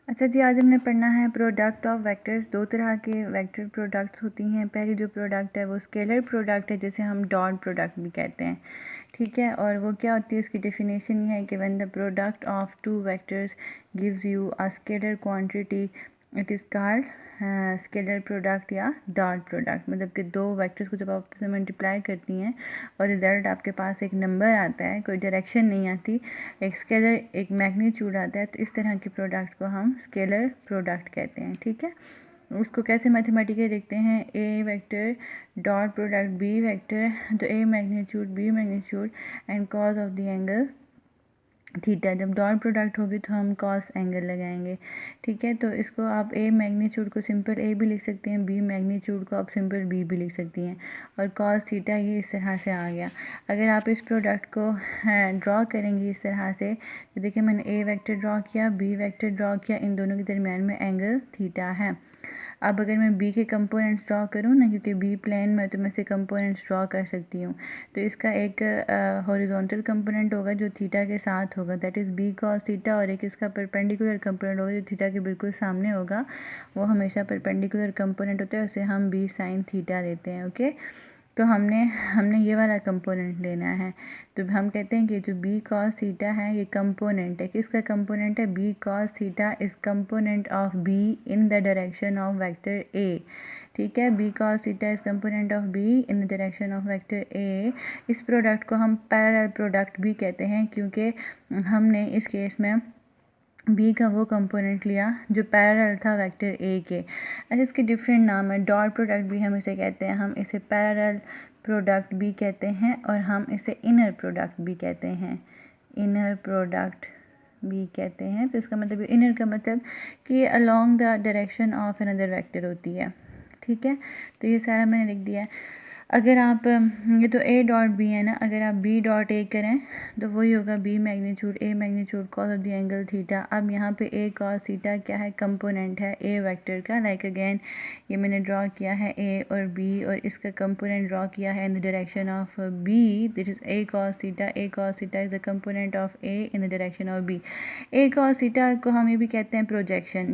अच्छा जी, आज हमने पढ़ना है प्रोडक्ट ऑफ वेक्टर्स। दो तरह के वेक्टर प्रोडक्ट्स होती हैं। पहली जो प्रोडक्ट है वो स्केलर प्रोडक्ट है, जिसे हम डॉट प्रोडक्ट भी कहते हैं, ठीक है। और वो क्या होती है, उसकी डेफिनेशन ये है कि when the product of two vectors gives you a scalar quantity it is called scalar product या डॉट प्रोडक्ट। मतलब कि दो वेक्टर्स को जब आप आपस में मल्टीप्लाई करती हैं और रिज़ल्ट आपके पास एक नंबर आता है, कोई डायरेक्शन नहीं आती, एक स्केलर एक मैग्नीट्यूड आता है, तो इस तरह के प्रोडक्ट को हम स्केलर प्रोडक्ट कहते हैं, ठीक है। उसको कैसे मैथमेटिकली देखते हैं, A vector dot product B vector, तो A magnitude B magnitude and cos of the angle theta. जब डॉट प्रोडक्ट होगी तो हम कॉस एंगल लगाएंगे, ठीक है। तो इसको आप ए मैग्नीट्यूड को सिंपल ए भी लिख सकते हैं, बी मैग्नीट्यूड को आप सिंपल बी भी लिख सकती हैं, और कॉस थीटा ये इस तरह से आ गया। अगर आप इस प्रोडक्ट को ड्रॉ करेंगे इस तरह से, तो देखिए मैंने ए वेक्टर ड्रॉ किया, बी वेक्टर ड्रॉ किया, इन दोनों के दरमियान में एंगल थीटा है। अब अगर मैं बी के कंपोनेंट्स ड्रॉ करूँ ना, क्योंकि बी प्लेन में, तो मैं इससे कंपोनेंट्स ड्रॉ कर सकती हूँ। तो इसका एक हॉरिजॉन्टल कंपोनेंट होगा जो थीटा के साथ होगा, that is B cos theta, और एक इसका परपेंडिकुलर कंपोनेंट होगा जो थीटा के बिल्कुल सामने होगा। वो हमेशा परपेंडिकुलर कंपोनेंट होता है, उसे हम बी साइन थीटा लेते हैं, ओके। तो हमने ये वाला कंपोनेंट लेना है। तो हम कहते हैं कि जो बी कॉस थीटा है ये कंपोनेंट है, किसका कंपोनेंट है, B cos theta is component of B in the direction of vector A, ठीक है। B cos theta is component of B in the direction of vector A. इस product को हम पैरेलल प्रोडक्ट भी कहते हैं, क्योंकि हमने इस केस में बी का वो कंपोनेंट लिया जो पैरेलल था वेक्टर ए के। अच्छा, इसके डिफरेंट नाम है, डॉट प्रोडक्ट भी हम इसे कहते हैं, हम इसे पैरेलल प्रोडक्ट भी कहते हैं, और हम इसे इनर प्रोडक्ट भी कहते हैं, इनर प्रोडक्ट भी कहते हैं। तो इसका मतलब इनर का मतलब कि along the direction of another vector होती है, ठीक है। तो ये सारा मैंने लिख दिया है। अगर आप ये तो ए डॉट बी है ना, अगर आप बी डॉट ए करें तो वही होगा B magnitude A magnitude cos of the angle theta. अब यहाँ पे ए कॉस थीटा क्या है, कंपोनेंट है ए वेक्टर का। लाइक अगेन ये मैंने ड्रॉ किया है ए और बी, और इसका कंपोनेंट ड्रॉ किया है in the direction of B, that is A cos theta. A cos theta is the component of A in the direction of B. A cos theta को हम ये भी कहते हैं प्रोजेक्शन,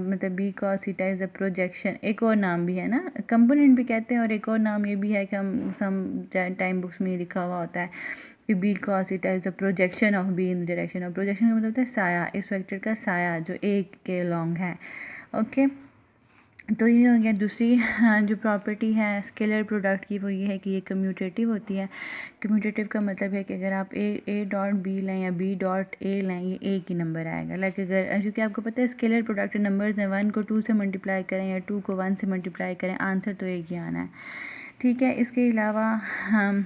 मतलब B cos theta is a projection. एक और नाम भी है ना, कंपोनेंट भी कहते हैं, और एक और नाम ये भी है कि हम सम टाइम बुक्स में लिखा हुआ होता है कि B cos theta is the projection of B in the direction of. Projection का मतलब होता है साया, इस वेक्टर का साया जो ए के लॉन्ग है, ओके। तो ये हो गया दूसरी जो प्रॉपर्टी है स्केलर प्रोडक्ट की, वो ये है कि ये कम्यूटेटिव होती है। कम्यूटेटिव का मतलब है कि अगर आप ए डॉट बी लें या बी डॉट ए लें, ये एक ही नंबर आएगा। लाइक अगर, क्योंकि आपको पता है स्केलर प्रोडक्ट नंबर्स हैं, 1 को 2 से मल्टीप्लाई करें या 2 को 1 से मल्टीप्लाई करें, आंसर तो एक ही आना है, ठीक है। इसके अलावा हम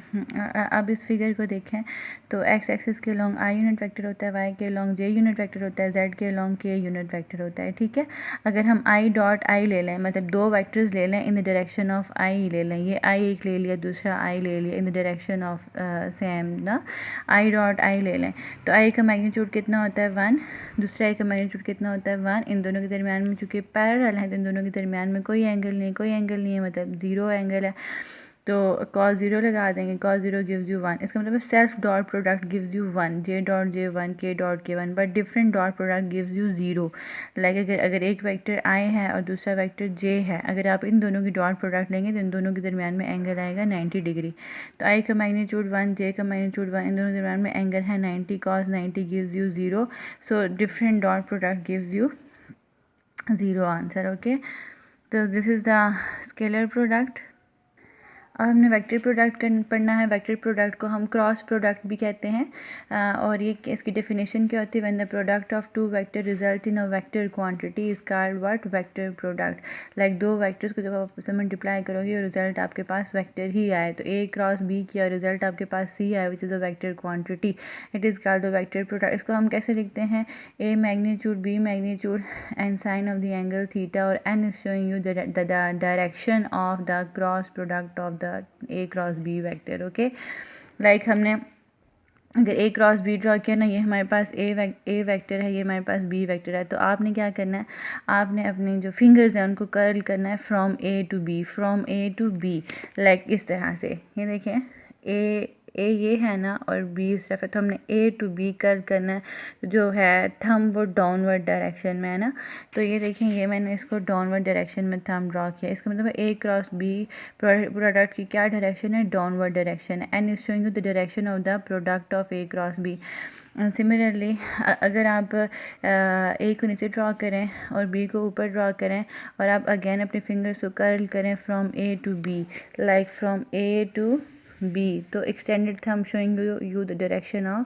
अब इस फिगर को देखें तो एक्स एक्सिस के लॉन्ग आई यूनिट वेक्टर होता है, वाई के लॉन्ग जे यूनिट वेक्टर होता है, जेड के लॉन्ग के यूनिट वेक्टर होता है, ठीक है। अगर हम आई डॉट आई ले लें, मतलब दो वेक्टर्स ले लें इन द डायरेक्शन ऑफ आई ले लें, ये आई एक ले लिया, दूसरा आई ले लिया, इन द डायरेक्शन ऑफ सेम ना, आई डॉट आई ले लें, तो आई का मैग्नीट्यूड कितना होता है 1, दूसरा आई का मैग्नीट्यूड कितना होता है 1। इन दोनों के दरमियान में चूँकि पैरेलल है तो इन दोनों के दरमियान में कोई एंगल नहीं, कोई एंगल नहीं है, मतलब ज़ीरो एंगल है, तो cos 0 लगा देंगे, cos 0 गिव्स यू 1। इसका मतलब self dot product gives you 1, J dot J 1, के डॉट के 1, but different dot product gives you 0। Like अगर एक वेक्टर आई है और दूसरा वेक्टर जे है, अगर आप इन दोनों की डॉट प्रोडक्ट लेंगे तो इन दोनों के दरमियान में एंगल आएगा 90 डिग्री। तो आई का मैग्नीट्यूड 1, जे का मैग्नीट्यूड 1, इन दोनों के दरमियान में एंगल है 90, cos 90 gives you 0। So different dot product gives you 0 answer, okay. तो this is the scalar product. अब हमने वेक्टर प्रोडक्ट पढ़ना है। वेक्टर प्रोडक्ट को हम क्रॉस प्रोडक्ट भी कहते हैं, और ये इसकी डेफिनेशन क्या होती है, when the product of two vector result in a vector quantity is called what, vector product. Like दो वेक्टर्स को जब आप आपस में मल्टीप्लाई करोगे और रिजल्ट आपके पास वेक्टर ही आए, तो ए क्रॉस बी किया और रिजल्ट आपके पास सी आए which is a vector quantity, it is called the vector product. इसको हम कैसे लिखते हैं, A magnitude B magnitude and sine of the angle theta, और n is showing you the direction of the cross product of the A cross B vector, okay. Like हमने अगर ए cross B draw किया ना, ये हमारे पास ए vector है, ये हमारे पास बी वेक्टर है, तो आपने क्या करना है, आपने अपनी जो फिंगर्स हैं उनको कर्ल करना है from A to B, from A to B, like इस तरह से। ये देखें, ए ए ये है ना और बी इस तरफ है, तो हमने ए टू बी कर्व करना है, तो जो है थंब वो डाउनवर्ड डायरेक्शन में है ना। तो ये देखें, ये मैंने इसको डाउनवर्ड डायरेक्शन में थंब ड्रॉ किया। इसका मतलब ए क्रॉस बी प्रोडक्ट की क्या डायरेक्शन है, डाउनवर्ड डायरेक्शन है। And is showing you the direction of the product of A cross B. Similarly अगर आप ए को नीचे ड्रॉ करें और बी को ऊपर ड्रॉ करें और आप अगेन अपने फिंगर्स को कर्ल करें from A to B, like from A to B, तो extended thumb showing you the direction of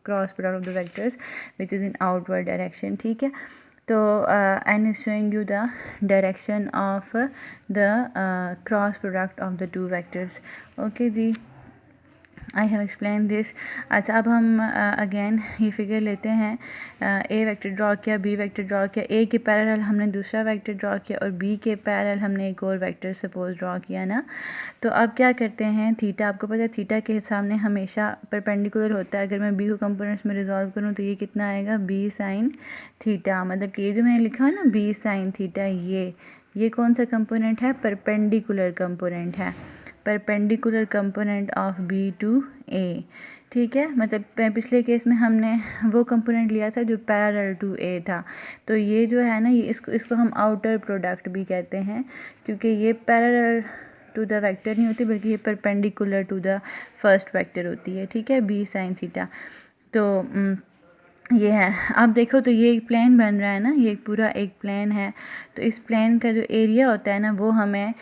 cross product of the vectors which is in outward direction. ठीक है, तो n is showing you the direction of the cross product of the two vectors. Okay जी, I have explain this. अच्छा, अब हम again ये figure लेते हैं। ए वेक्टर ड्रॉ किया, बी वेक्टर ड्रॉ किया, ए के पैरेलल हमने दूसरा वेक्टर ड्रॉ किया और बी के पैरेलल हमने एक और वेक्टर सपोज ड्रॉ किया ना। तो अब क्या करते हैं, थीटा, आपको पता है थीटा के सामने हमेशा परपेंडिकुलर होता है। अगर मैं बी को कंपोनेंट्स में रिजॉल्व करूँ तो ये कितना आएगा, बी साइन थीटा। मतलब कि ये जो मैंने लिखा है ना बी साइन थीटा, ये कौन सा कंपोनेंट है, परपेंडिकुलर कंपोनेंट है, perpendicular component of B to A. ठीक है, मतलब पिछले केस में हमने वो कंपोनेंट लिया था जो पैरेलल टू ए था। तो ये जो है ना, ये इसको हम आउटर प्रोडक्ट भी कहते हैं, क्योंकि ये पैरेलल टू द वेक्टर नहीं होती बल्कि ये perpendicular to the first vector होती है। ठीक है, बी साइन थीटा। तो ये है, आप देखो तो ये एक प्लेन बन रहा है ना, ये पूरा एक प्लेन है। तो इस प्लेन का जो एरिया होता है ना वो हमें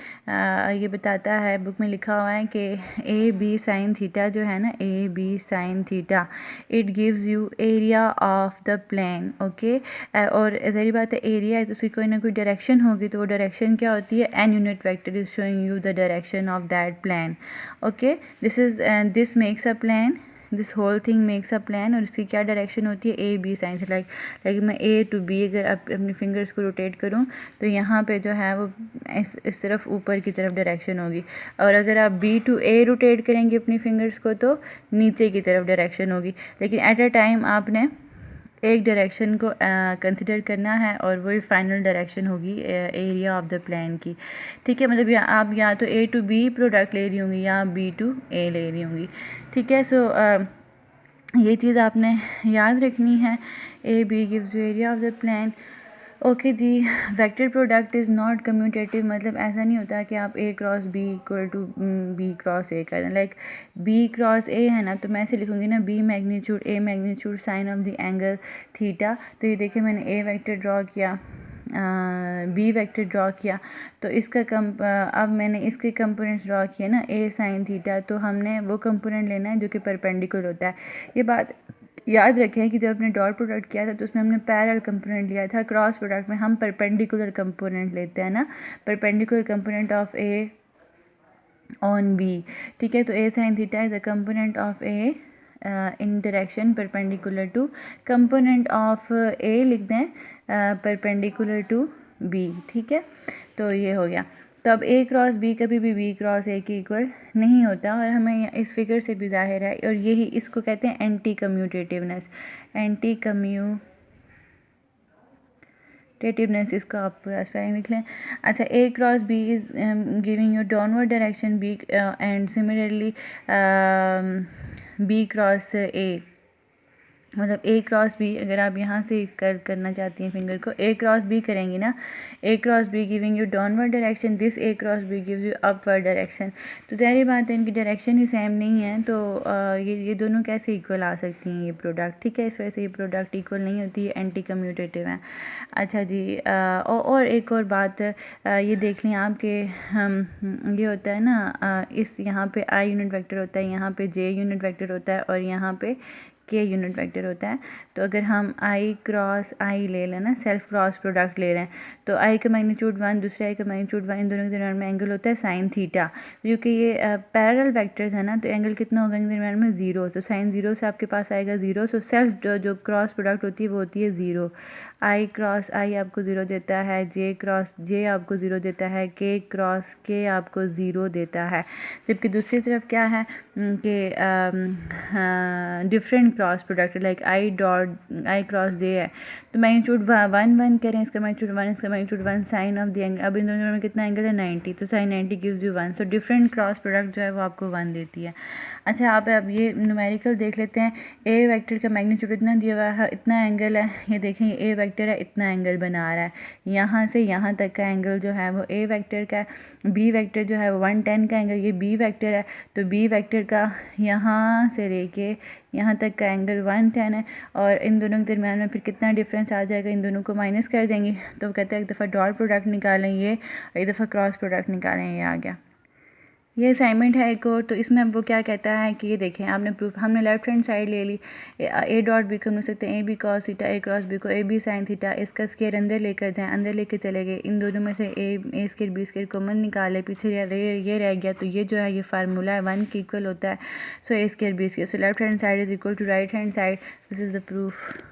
ये बताता है, बुक में लिखा हुआ है कि ए बी साइन थीटा जो है ना, A B sine theta, it gives you area of the plane. Okay, और ज़ाहिर बात है एरिया है तो उसकी कोई ना कोई डायरेक्शन होगी, तो वो डायरेक्शन क्या होती है, an unit vector is showing you the direction of that plane. Okay, this makes a plane, this whole thing makes a plan, और इसकी क्या डायरेक्शन होती है, ए बी साइन से। लाइक मैं ए टू बी अगर अपनी फिंगर्स को रोटेट करूं तो यहाँ पे जो है वो इस तरफ ऊपर की तरफ डायरेक्शन होगी, और अगर आप बी टू ए रोटेट करेंगे अपनी फिंगर्स को तो नीचे की तरफ डायरेक्शन होगी। लेकिन एट अ टाइम आपने एक डायरेक्शन को कंसिडर करना है और वही फाइनल डायरेक्शन होगी एरिया ऑफ द प्लेन की। ठीक है, मतलब आप या तो ए टू बी प्रोडक्ट ले रही होंगी या बी टू ए ले रही होंगी। ठीक है, सो ये चीज़ आपने याद रखनी है, A B gives you area of the plane. Okay जी, vector product is not commutative, मतलब ऐसा नहीं होता कि आप A cross B equal to B cross A कर दें। लाइक बी क्रॉस ए है ना, तो मैं ऐसे लिखूँगी ना, B magnitude A magnitude sine of the angle theta. तो ये देखिए मैंने ए वेक्टर ड्रॉ किया, बी वेक्टर ड्रॉ किया, तो इसका अब मैंने इसके कंपोनेंट्स ड्रॉ किए ना, ए साइन थीटा, तो हमने वो कंपोनेंट लेना है जो कि परपेंडिकुलर होता है। ये बात याद रखें कि जब हमने डॉट प्रोडक्ट किया था तो उसमें हमने पैरेलल कंपोनेंट लिया था, क्रॉस प्रोडक्ट में हम परपेंडिकुलर कंपोनेंट लेते हैं ना, perpendicular component of A on B. ठीक है, तो A sine theta is the component of A in direction perpendicular to, component of A लिख दें परपेंडिकुलर टू बी। ठीक है, तो ये हो गया। तो अब ए क्रॉस बी कभी भी बी क्रॉस ए के इक्वल नहीं होता, और हमें इस फिगर से भी जाहिर है, और यही इसको कहते हैं एंटी कम्यूटेटिवनेस, एंटी कम्यूटेटिवनेस, इसको आप पूरा स्पेलिंग लिख लें। अच्छा, A cross B is giving you downward direction B, and similarly B cross A, मतलब ए क्रॉस बी, अगर आप यहाँ से करना चाहती हैं फिंगर को, ए क्रॉस बी करेंगी ना, A cross B giving you downward direction, this A cross B gives you upward direction. तो ज़ाहिर बात है इनकी डायरेक्शन ही सेम नहीं है, तो ये दोनों कैसे इक्वल आ सकती हैं ये प्रोडक्ट। ठीक है, इस वजह से ये प्रोडक्ट इक्वल नहीं होती है, एंटी कम्यूटेटिव है। अच्छा जी, और एक और बात ये देख लें आपके, ये होता है ना, इस यहाँ पे आई यूनिट वेक्टर होता है, यहाँ पे जे यूनिट वेक्टर होता है, और यहाँ पे के यूनिट वेक्टर होता है। तो अगर हम आई क्रॉस आई ले लें ना, सेल्फ क्रॉस प्रोडक्ट ले रहे हैं, तो आई का मैग्नीट्यूड 1, दूसरे आई का मैग्नीट्यूड 1, इन दोनों के दरमियान में एंगल होता है साइन थीटा। क्योंकि ये पैरेलल वेक्टर्स है ना, तो एंगल कितना होगा इनके दरमियान में, 0। तो साइन 0 से आपके पास आएगा 0। सो सेल्फ जो क्रॉस प्रोडक्ट होती है वो होती है 0। आई क्रॉस आई आपको 0 देता है, जे क्रॉस जे आपको 0 देता है, के क्रॉस के आपको 0 देता है। जबकि दूसरी तरफ क्या है कि डिफरेंट क्रॉस प्रोडक्ट है, लाइक आई क्रॉस जे है, तो मैग्नीट्यूड 1 करें, इसका मैग्नीट्यूड 1, इसका magnitude 1, sine of the angle, अब इन दोनों में कितना एंगल है 90, तो sine 90 gives you 1, so different cross product जो है वो आपको 1 देती है। अच्छा, आप अब ये न्यूमेरिकल देख लेते हैं। ए वेक्टर का मैग्नीट्यूड इतना दिया हुआ है, इतना एंगल है, ये देखें ए वेक्टर है, इतना एंगल बना रहा है, यहाँ से यहाँ तक का एंगल जो है वो ए वेक्टर का है। बी वेक्टर जो है वो 110 का एंगल, ये बी वेक्टर है, तो बी वेक्टर का यहाँ से लेके यहाँ तक का एंगल 110 है, और इन दोनों के दरम्यान में फिर कितना डिफरेंस आ जाएगा, इन दोनों को माइनस कर देंगे, तो कहते हैं एक दफ़ा डॉट प्रोडक्ट निकालें ये, एक दफ़ा क्रॉस प्रोडक्ट निकालें, ये आ गया। ये असाइनमेंट है एक और, तो इसमें वो क्या कहता है कि ये देखें, आपने प्रूफ, हमने लेफ्ट हैंड साइड ले ली, ए डॉट बी को हम लिख सकते हैं A B cos theta, A cross B को ए बी साइन थीटा, इसका स्केयर अंदर लेकर जाएं, अंदर लेके चले गए, इन दोनों में से ए स्केयर बी स्केयर कॉमन निकाले, पीछे ये रह गया, तो ये जो है ये फार्मूला है 1 के इक्वल होता है, so A square B square, so left hand side is equal to right hand side, this is the proof.